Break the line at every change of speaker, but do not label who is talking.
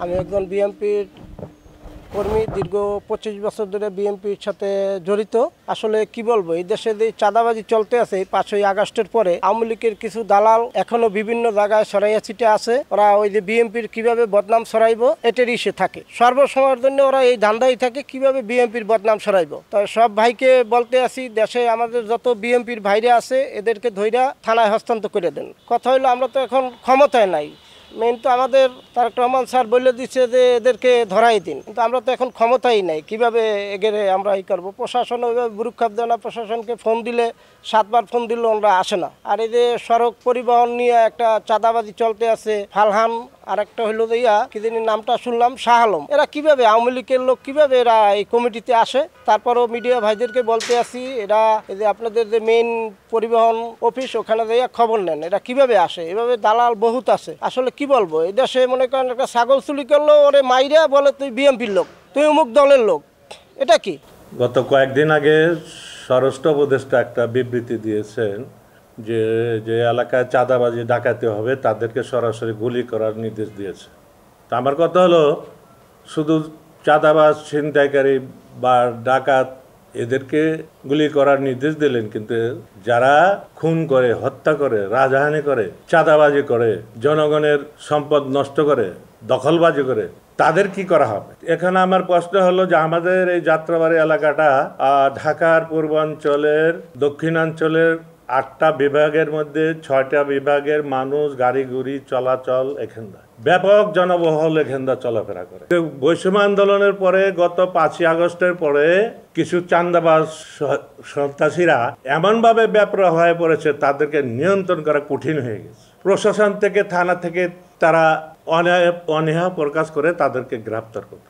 আমি একজন বিএনপির কর্মী, দীর্ঘ 25 বছর ধরে বিএনপির সাথে জড়িত। আসলে কি বলবো, এই দেশে যে চাঁদাবাজি চলতে আছে 5ই আগস্টের পরে আওয়ামী লীগের কিছু দালাল এখনো বিভিন্ন জায়গায় ছড়াইয়া ছিটে আছে। ওরা ওই যে বিএনপির কিভাবে বদনাম ছড়াইবো এটারই সে থাকে, সর্বসময়ের জন্য ওরা এই ধান্দাই থাকে কিভাবে বিএনপির বদনাম ছড়াইবো। তো সব ভাইকে বলতে আসি, দেশে আমাদের যত বিএনপির ভাইরা আছে এদেরকে ধইরা থানায় হস্তান্তর করে দেন। কথা হইলো আমরা তো এখন ক্ষমতায় নাই, মেইন তো আমাদের তারেক রহমান স্যার বলে দিচ্ছে যে এদেরকে ধরাই দিন, কিন্তু আমরা তো এখন ক্ষমতাই নাই, কিভাবে এগেরে আমরা ই করবো। প্রশাসন ওইভাবে বুরুক্ষাপ দেয় না, প্রশাসনকে ফোন দিলে 7বার ফোন দিলেও আমরা আসে না। আর এই যে সড়ক পরিবহন নিয়ে একটা চাঁদাবাজি চলতে আছে, ফালহান আর একটা হইলো ইয়া কি জানি নামটা শুনলাম, শাহ আলম, এরা কিভাবে আওয়ামী লীগের লোক কিভাবে এরা এই কমিটিতে আসে। তারপরও মিডিয়া ভাইদেরকে বলতে আসি, এরা এই যে আপনাদের যে মেইন পরিবহন অফিস ওখানে যাইয়া খবর নেন, এরা কিভাবে আসে। এভাবে দালাল বহুত আছে। আসলে কি বলবো, এই দেশে মনে করেন একটা ছাগল চুরি করলো, ওরে মাইরা বলে তুই বিএনপির লোক, তুই অমুক দলের লোক। এটা কি?
গত কয়েকদিন আগে স্বরাষ্ট্র উপদেষ্টা একটা বিবৃতি দিয়েছেন যে যে এলাকায় চাঁদাবাজি ডাকাতি হবে তাদেরকে সরাসরি গুলি করার নির্দেশ দিয়েছে। তা আমার কথা হলো, শুধু চাঁদাবাজ, ছিনতাইকারী বা ডাকাত এদেরকে গুলি করার নির্দেশ দিলেন, কিন্তু যারা খুন করে, হত্যা করে, রাজহানি করে, চাঁদাবাজি করে, জনগণের সম্পদ নষ্ট করে, দখলবাজি করে, তাদের কি করা হবে? এখানে আমার প্রশ্ন হলো যে আমাদের এই যাত্রাবাড়ি এলাকাটা ঢাকার পূর্বাঞ্চলের, দক্ষিণাঞ্চলের 8টা বিভাগের মধ্যে 6টা বিভাগের মানুষ গাড়ি গুড়ি চলাচল এখানটা ব্যাপক জনবহুল এখানটা চলাফেরা করে। বৈষম্য আন্দোলনের পরে গত 5ই আগস্টের পরে কিছু চাঁদাবাজ সন্ত্রাসীরা এমনভাবে ব্যাপরা হয়ে পড়েছে, তাদেরকে নিয়ন্ত্রণ করা কঠিন হয়ে গেছে। প্রশাসন থেকে, থানা থেকে তারা অনীহা প্রকাশ করে তাদেরকে গ্রেপ্তার করবে।